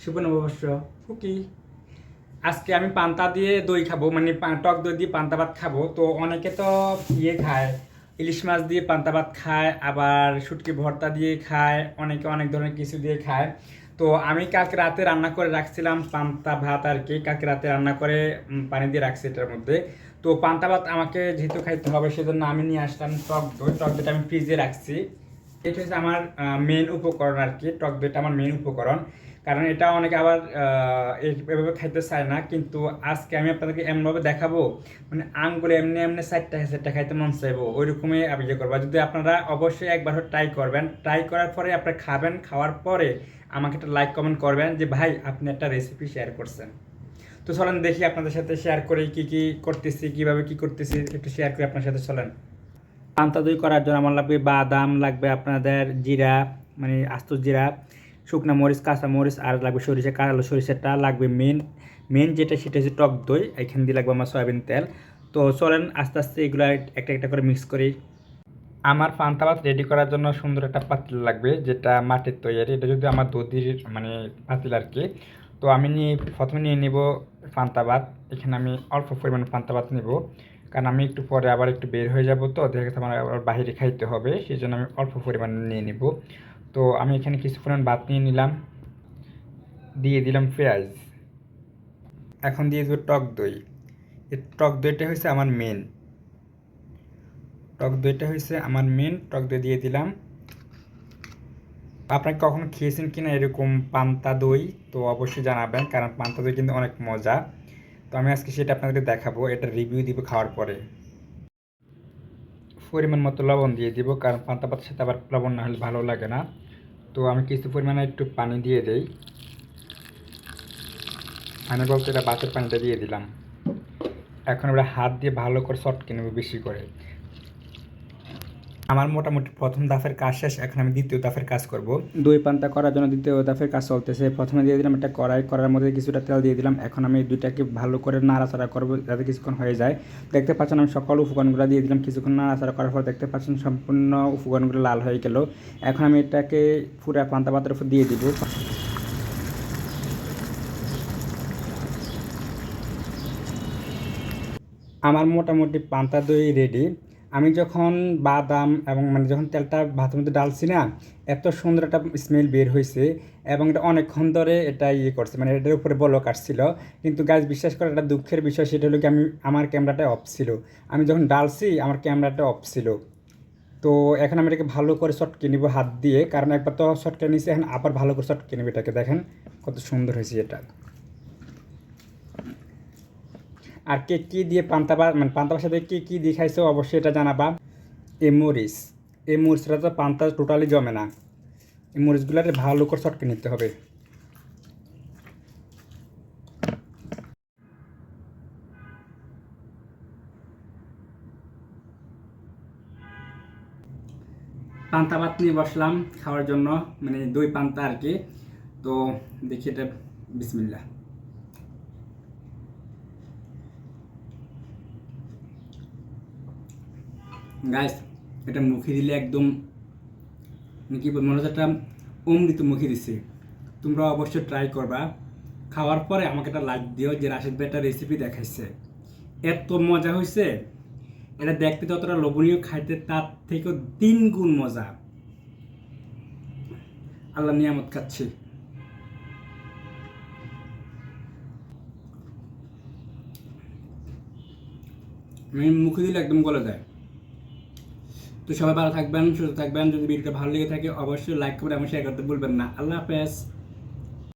শুভ নববর্ষ ফুকি। আজকে আমি পান্তা দিয়ে দই খাবো, মানে টক দই দিয়ে পান্তা ভাত খাবো। তো অনেকে তো ইয়ে খায়, ইলিশ মাছ দিয়ে পান্তা ভাত খায়, আবার শুটকি ভর্তা দিয়ে খায়, অনেকে অনেক ধরনের কিছু দিয়ে খায়। তো আমি কালকে রাতে রান্না করে রাখছিলাম পান্তা ভাত আর কি, কালকে রাতে রান্না করে পানি দিয়ে রাখছি এটার মধ্যে। তো পান্তা ভাত আমাকে যেহেতু খাইতে হবে সেজন্য আমি নিয়ে আসলাম টক দই। টক দইটা আমি ফ্রিজে রাখছি। এটা হচ্ছে আমার মেন উপকরণ আর কি, টক দইটা আমার মেন উপকরণ। কারণ এটা অনেকে আবার এভাবে খাইতে চায় না, কিন্তু আজকে আমি আপনাদেরকে এমনভাবে দেখাবো, মানে আঙ্গুলে এমনি এমনি চারটা চারটা খাইতে মন চাইবো ওই রকমই আমি ইয়ে করবো। যদি আপনারা অবশ্যই একবার ট্রাই করবেন, ট্রাই করার পরে আপনারা খাবেন, খাওয়ার পরে আমাকে একটা লাইক কমেন্ট করবেন যে ভাই আপনি একটা রেসিপি শেয়ার করছেন। তো চলেন দেখি আপনাদের সাথে শেয়ার করে কি কি করতেছি, কিভাবে কি করতেছি একটু শেয়ার করে আপনার সাথে। চলেন, পান্তা দই করার জন্য আমার লাগবে বাদাম, লাগবে আপনাদের জিরা, মানে আস্ত জিরা, শুকনো মরিচ, কাঁচা মরিচ, আর লাগবে সরিষা, কালো সরিষাটা লাগবে। মেন মেন যেটা সেটা হচ্ছে টক দই, এখান দিয়ে লাগবে আমার সয়াবিন তেল। তো চলেন আস্তে আস্তে এগুলো একটা একটা করে মিক্স করি। আমার পান্তা ভাত রেডি করার জন্য সুন্দর একটা পাতিল লাগবে, যেটা মাটির তৈরি। এটা যদি আমার দধির মানে পাতিল আর কি। তো আমি প্রথমে নিয়ে নিব পান্তা ভাত। এখানে আমি অল্প পরিমাণে পান্তা ভাত নিব, কারণ আমি একটু পরে আবার একটু বের হয়ে যাব, তো দেখা গেছে আমার আবার বাইরে খাইতে হবে, সেই জন্য আমি অল্প পরিমাণে নিয়ে নিব। তো আমি এখানে কিছু পরিমাণ ভাত নিয়ে নিলাম, দিয়ে দিলাম পেঁয়াজ। এখন দিয়ে দেবো টক দই। এই টক দইটা হচ্ছে আমার মেন, টক দই দিয়ে দিলাম। আপনারা কখনো খেয়েছেন কিনা এরকম পান্তা দই, তো অবশ্যই জানাবেন, কারণ পান্তা দই কিন্তু অনেক মজা। তো আমি আজকে সেটা আপনাদেরকে দেখাবো, এটা রিভিউ দিব খাওয়ার পরে। পরিমাণ মতো লবণ দিয়ে দিব, কারণ পান্তা ভাতের সাথে আবার লবণ না হলে ভালো লাগে না। তো আমি কিছু পরিমাণে একটু পানি দিয়ে দেই, পানি বলতে এটা ভাতের পানিটা দিয়ে দিলাম। এখন আমরা হাত দিয়ে ভালো করে চটকে নেব বেশি করে। আমার মোটামুটি প্রথম ধাপের কাজ শেষ, এখন আমি দ্বিতীয় ধাপের কাজ করব। দই পান্তা করার জন্য দ্বিতীয় ধাপের কাজ চলতেছে। প্রথমে দিয়ে দিলাম একটা কড়ার মধ্যে কিছুটা তেল দিয়ে দিলাম। এখন আমি দুইটাকে ভালো করে নাড়াচাড়া করবো যাতে কিছুক্ষণ হয়ে যায়। দেখতে পাচ্ছেন আমি সকল উপকরণগুলো দিয়ে দিলাম, কিছুক্ষণ নাড়াচাড়া করার পর দেখতে পাচ্ছেন সম্পূর্ণ উপকরণগুলো লাল হয়ে গেল। এখন আমি এটাকে পুরো পান্তা ভাতের উপর দিয়ে দিব। আমার মোটামুটি পান্তা দই রেডি। আমি যখন বাদাম এবং মানে যখন তেলটা ভাতের মধ্যে ডালছি না, এত সুন্দর একটা স্মেল বের হয়েছে, এবং এটা অনেকক্ষণ ধরে এটা ইয়ে করছে, মানে এটার উপরে বলক আসছিল। কিন্তু গাছ বিশ্বাস করে একটা দুঃখের বিষয়, সেটা হলো কি আমার ক্যামেরাটা অফ ছিল। আমি যখন ডালছি আমার ক্যামেরাটা অফ ছিল। তো এখন আমি এটাকে ভালো করে চটকে নিব হাত দিয়ে, কারণ একবার তো চটকে নিয়েছি, এখন আবার ভালো করে চটকে নিব এটাকে। দেখেন কত সুন্দর হয়েছে এটা। আর কে কী দিয়ে পান্তা ভাত, মানে পান্তা ভাতের সাথে কী কী দিয়ে খাইছো অবশ্যই এটা জানাবা। মরিচ, এই মরিচটা তো পান্তা টোটালি জমে না। এই মরিচগুলোকে ভালো করে চটকে নিতে হবে। পান্তা ভাত নিয়ে বসলাম খাওয়ার জন্য, মানে দই পান্তা আর কি। তো দেখি এটা, বিসমিল্লাহ। গাইস, এটা মুখে দিলে একদম কি বল, মনে হচ্ছে একটা অমৃত মুখে দিছে। তোমরা অবশ্যই ট্রাই করবা। খাওয়ার পরে আমাকে একটা লাইক দিও যে রাশেদ ভাই একটা রেসিপি দেখাইছে, এত মজা হয়েছে। এটা দেখতে যতটা লোভনীয়, খাইতে তার থেকেও 3 গুণ মজা। আল্লাহ নিয়ামত খাচ্ছি। মুখে দিলে একদম গলে যায়। তো সবাই ভালো থাকবেন, সুস্থ থাকবেন। যদি ভিডিওটা ভালো লেগে থাকে অবশ্যই লাইক করে এবং শেয়ার করতে ভুলবেন না। আল্লাহ হাফেজ।